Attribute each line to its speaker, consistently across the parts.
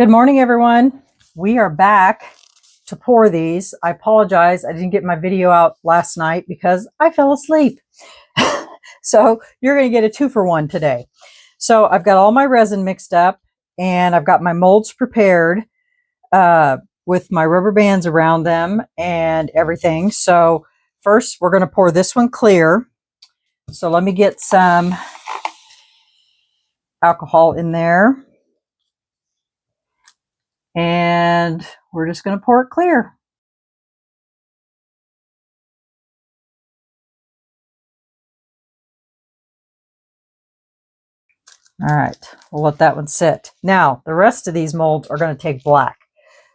Speaker 1: Good morning, everyone. We are back to pour these. I apologize. I didn't get my video out last night because I fell asleep. So you're going to get a 2-for-1 today. So I've got all my resin mixed up and I've got my molds prepared with my rubber bands around them and everything. So first we're going to pour this one clear. So let me get some alcohol in there. And we're just going to pour it clear. All right, we'll let that one sit. Now, the rest of these molds are going to take black.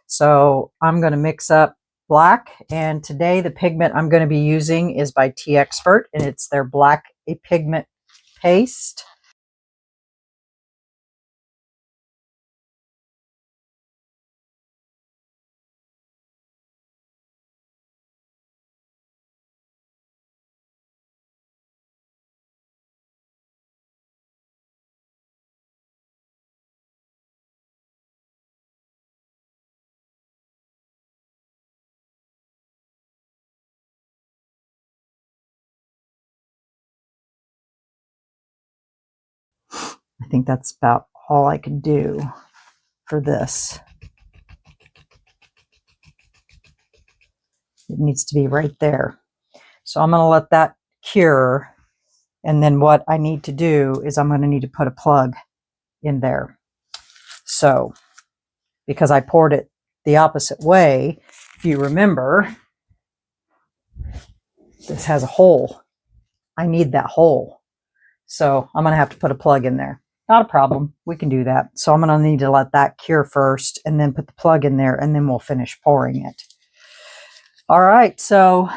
Speaker 1: So I'm going to mix up black. And today the pigment I'm going to be using is by T Expert, and it's their black pigment paste. I think that's about all I can do for this. It needs to be right there. So I'm going to let that cure. And then what I need to do is I'm going to need to put a plug in there. So, because I poured it the opposite way, if you remember, this has a hole. I need that hole. So I'm going to have to put a plug in there. Not a problem. We can do that. So I'm going to need to let that cure first and then put the plug in there and then we'll finish pouring it. All right. So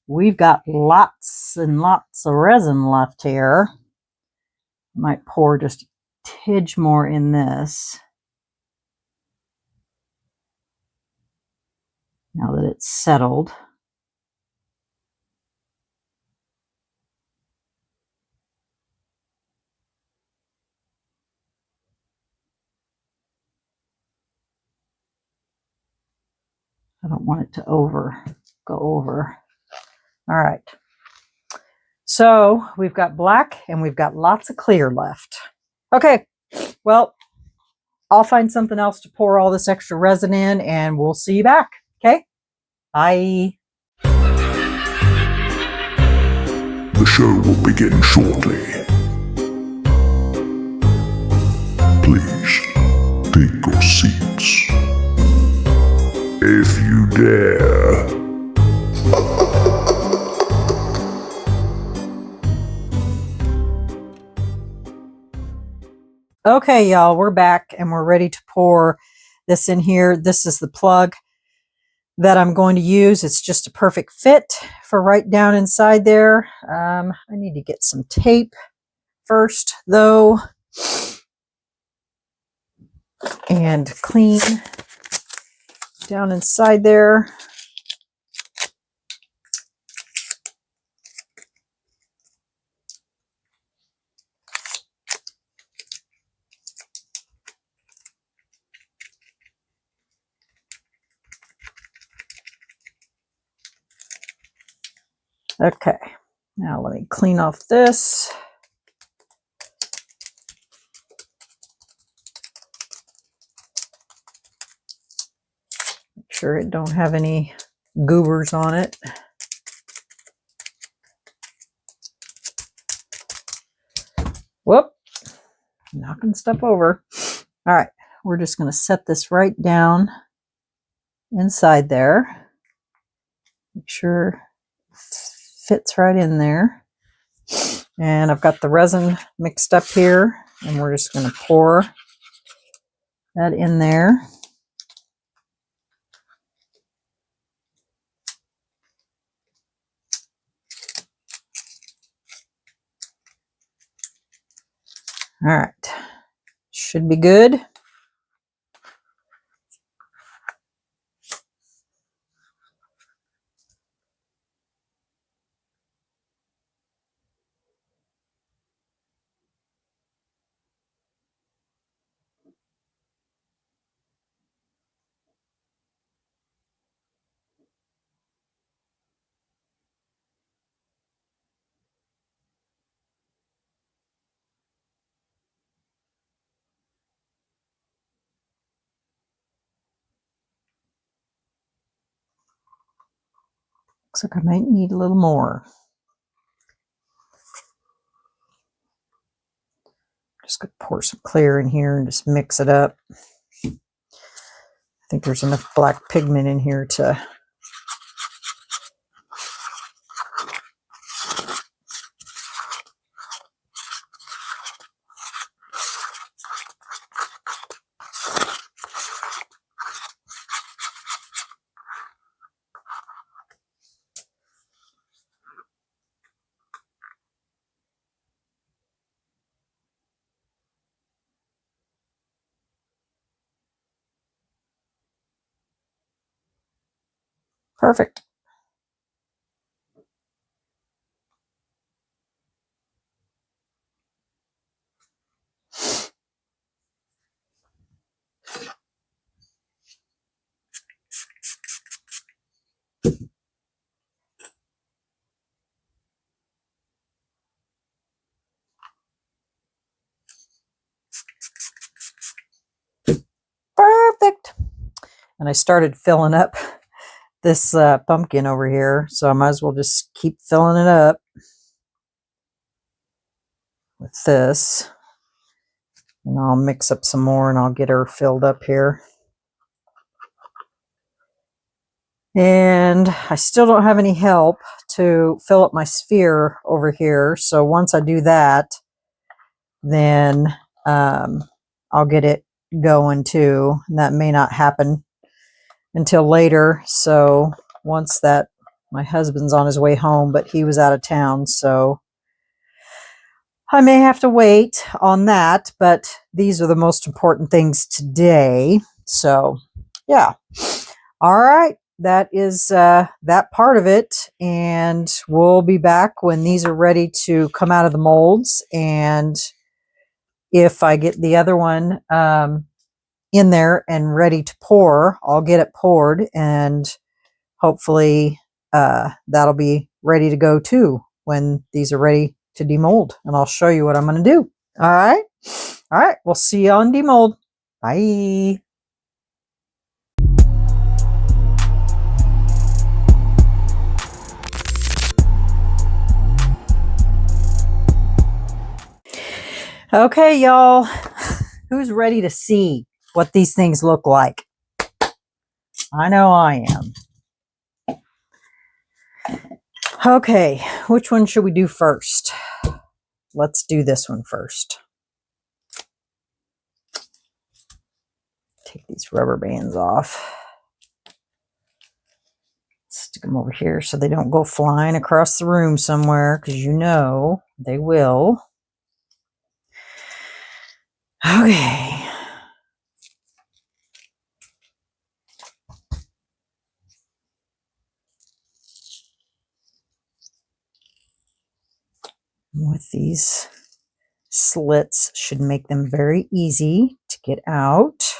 Speaker 1: we've got lots and lots of resin left here. Might pour just a tidge more in this. Now that it's settled. I don't want it to go over. All right. So we've got black and we've got lots of clear left. Okay. Well, I'll find something else to pour all this extra resin in and we'll see you back. Okay. Bye.
Speaker 2: The show will begin shortly. Please take your seats. If you dare.
Speaker 1: Okay, y'all, we're back and we're ready to pour this in here. This is the plug that I'm going to use. It's just a perfect fit for right down inside there. I need to get some tape first, though, and clean down inside there. Okay, now let me clean off this. Make sure it don't have any goobers on it. Whoop, knocking stuff over. All right, we're just going to set this right down inside there. Make sure fits right in there. And I've got the resin mixed up here and we're just going to pour that in there. All right, should be good. Looks like I might need a little more. Just gonna pour some clear in here and just mix it up. I think there's enough black pigment in here to perfect. Perfect. And I started filling up this pumpkin over here, so I might as well just keep filling it up with this. And I'll mix up some more and I'll get her filled up here. And I still don't have any help to fill up my sphere over here. So once I do that, then I'll get it going too. And that may not happen until later. So once that, my husband's on his way home, but he was out of town. So I may have to wait on that, but these are the most important things today. So yeah. All right. That is that part of it. And we'll be back when these are ready to come out of the molds. And if I get the other one in there and ready to pour, I'll get it poured, and hopefully that'll be ready to go too when these are ready to demold. And I'll show you what I'm going to do. All right. All right. We'll see you on demold. Bye. Okay, y'all, who's ready to see what these things look like? I know I am. Okay, which one should we do first? Let's do this one first. Take these rubber bands off. Stick them over here so they don't go flying across the room somewhere, because you know they will. Okay. With these slits should make them very easy to get out.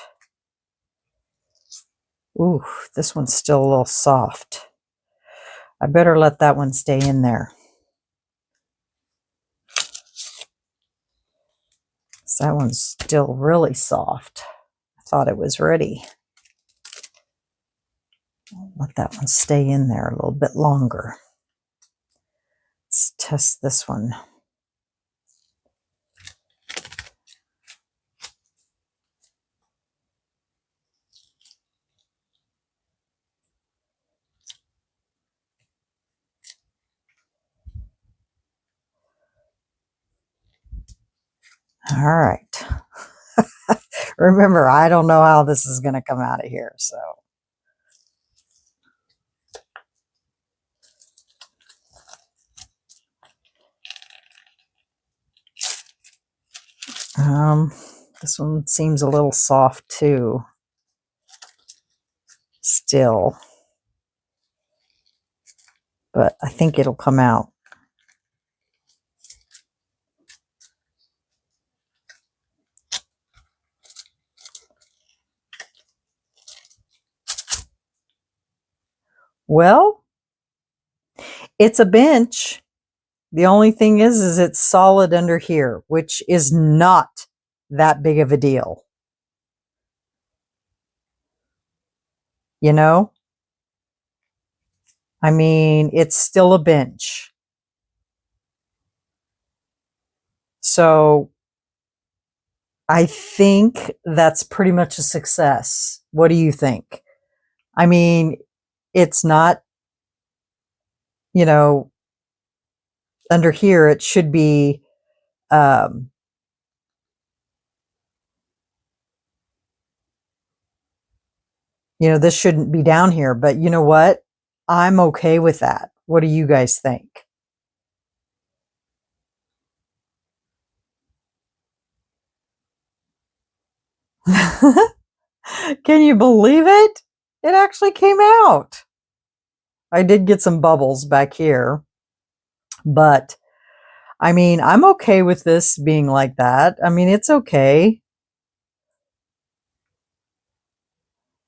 Speaker 1: Ooh, this one's still a little soft. I better let that one stay in there. So that one's still really soft. I thought it was ready. I'll let that one stay in there a little bit longer. Let's test this one. All right. Remember, I don't know how this is going to come out of here, so. This one seems a little soft too. Still. But I think it'll come out. Well, it's a bench. The only thing is it's solid under here, which is not that big of a deal. You know? I mean, it's still a bench. So I think that's pretty much a success. What do you think? I mean, it's not, you know, under here, it should be, you know, this shouldn't be down here, but you know what? I'm okay with that. What do you guys think? Can you believe it? It actually came out. I did get some bubbles back here, but I mean, I'm okay with this being like that. I mean, it's okay.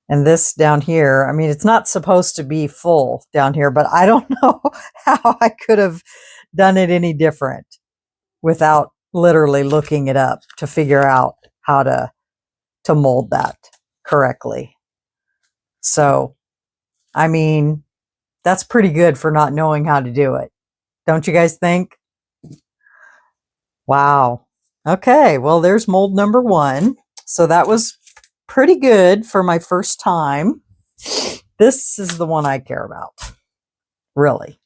Speaker 1: And this down here, I mean, it's not supposed to be full down here, but I don't know how I could have done it any different without literally looking it up to figure out how to mold that correctly. So, I mean, that's pretty good for not knowing how to do it. Don't you guys think? Wow. Okay, well, there's mold number 1. So that was pretty good for my first time. This is the one I care about, really.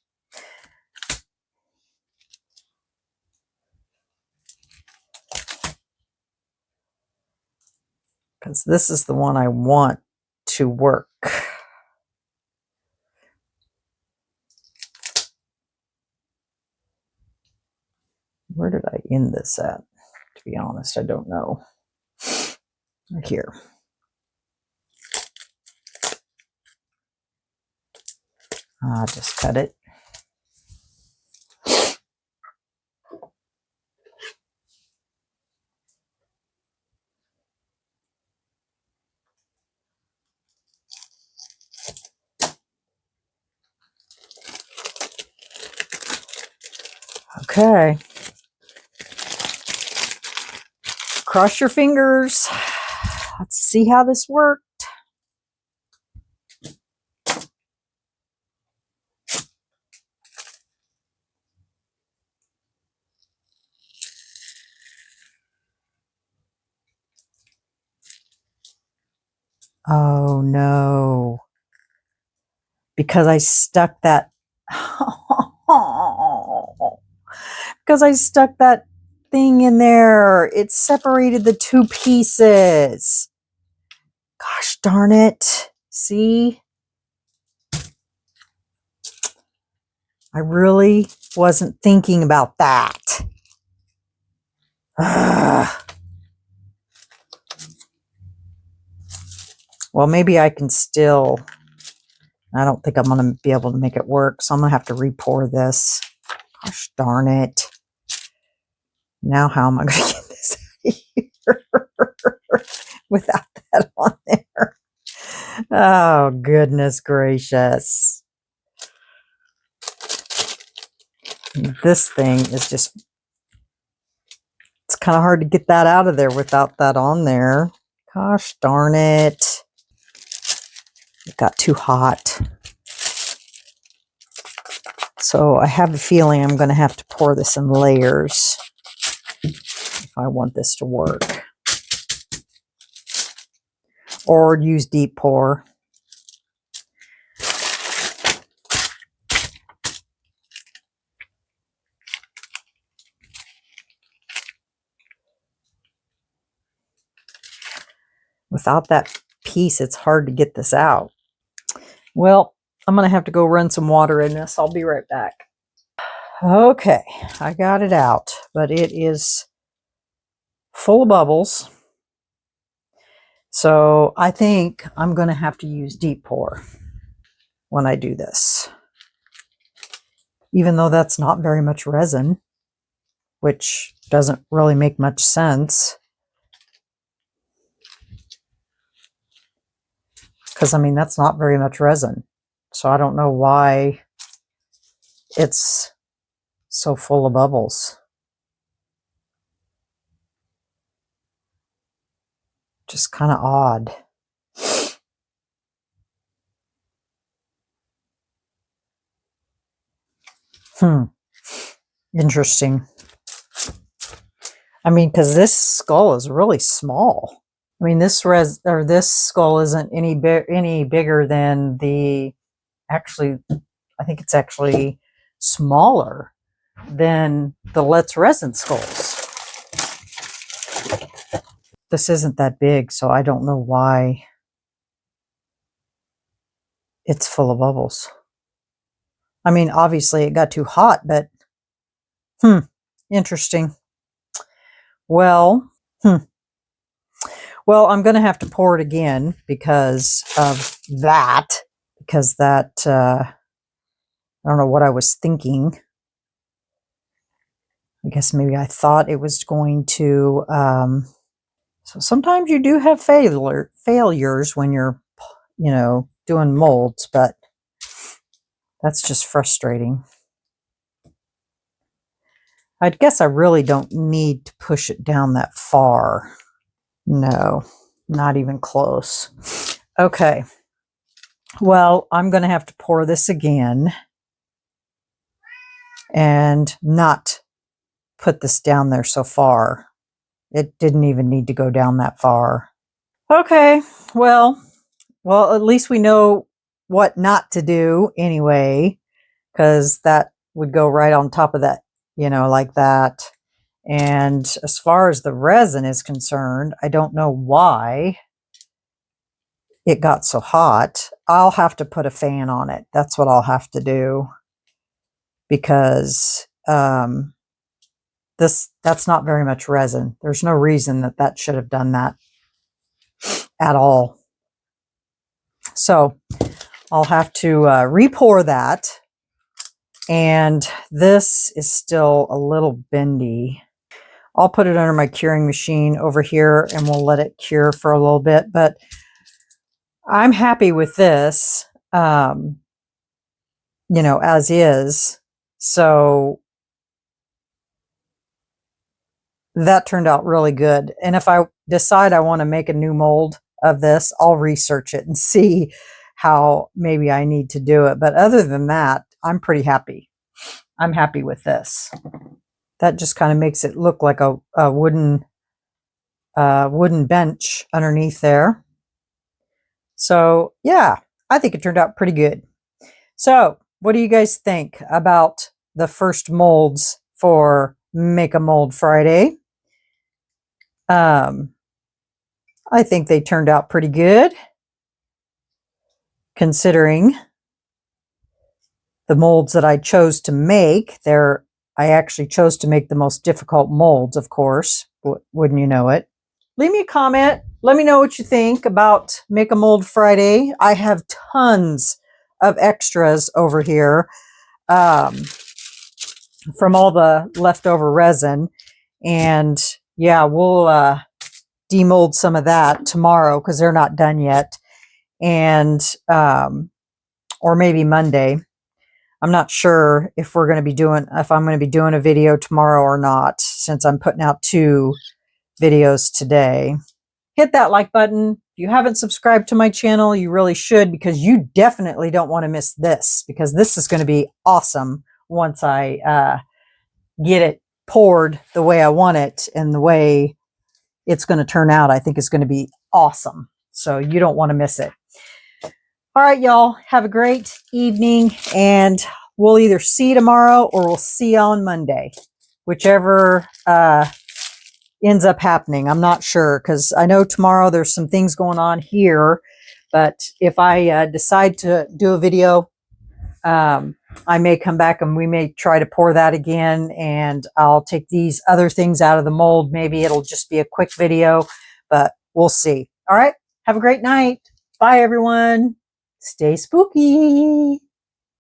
Speaker 1: Because this is the one I want to work. Where did I end this at? To be honest, I don't know. Right here. I'll just cut it. Okay. Cross your fingers. Let's see how this worked. Oh no. Because I stuck that because I stuck that thing in there. It separated the 2 pieces. Gosh darn it. See? I really wasn't thinking about that. Ugh. Well, maybe I can still, I don't think I'm going to be able to make it work, so I'm going to have to re-pour this. Gosh darn it. Now how am I going to get this out of here without that on there? Oh, goodness gracious. This thing is just, it's kind of hard to get that out of there without that on there. Gosh darn it. It got too hot. So I have a feeling I'm going to have to pour this in layers if I want this to work. Or use deep pour. Without that piece, it's hard to get this out. Well, I'm going to have to go run some water in this. I'll be right back. Okay, I got it out, but it is full of bubbles. So I think I'm going to have to use deep pour when I do this. Even though that's not very much resin, which doesn't really make much sense. Because, I mean, that's not very much resin. So I don't know why it's so full of bubbles. Just kind of odd. Interesting. I mean, because this skull is really small. I mean, this skull isn't any bigger than the, actually, I think it's actually smaller than the Let's Resin skulls. This isn't that big, so I don't know why it's full of bubbles. I mean, obviously it got too hot, but interesting. Well, well, I'm going to have to pour it again because of that. Because that, I don't know what I was thinking. I guess maybe I thought it was going to, so sometimes you do have failures when you're, you know, doing molds, but that's just frustrating. I guess I really don't need to push it down that far. No, not even close. Okay. Well, I'm going to have to pour this again and not put this down there so far. It didn't even need to go down that far. Okay. Well, at least we know what not to do anyway, because that would go right on top of that, you know, like that. And as far as the resin is concerned, I don't know why it got so hot. I'll have to put a fan on it. That's what I'll have to do, because that's not very much resin. There's no reason that should have done that at all. So I'll have to re-pour that. And this is still a little bendy. I'll put it under my curing machine over here and we'll let it cure for a little bit. But I'm happy with this, you know, as is. So that turned out really good. And if I decide I want to make a new mold of this, I'll research it and see how maybe I need to do it. But other than that, I'm pretty happy. I'm happy with this. That just kind of makes it look like a wooden bench underneath there. So yeah, I think it turned out pretty good. So what do you guys think about the first molds for Make a Mold Friday? I think they turned out pretty good, considering the molds that I chose to make. I actually chose to make the most difficult molds, of course, wouldn't you know it? Leave me a comment. Let me know what you think about Make a Mold Friday. I have tons of extras over here from all the leftover resin. And yeah, we'll demold some of that tomorrow because they're not done yet. And or maybe Monday. I'm not sure if I'm going to be doing a video tomorrow or not, since I'm putting out 2 videos today. Hit that like button. If you haven't subscribed to my channel, you really should, because you definitely don't want to miss this, because this is going to be awesome once I get it poured the way I want it, and the way it's going to turn out, I think is going to be awesome. So you don't want to miss it. All right, y'all, have a great evening, and we'll either see you tomorrow or we'll see you on Monday, whichever ends up happening. I'm not sure, because I know tomorrow there's some things going on here, but if I decide to do a video, I may come back and we may try to pour that again, and I'll take these other things out of the mold. Maybe it'll just be a quick video, but we'll see. All right, have a great night. Bye, everyone. Stay spooky.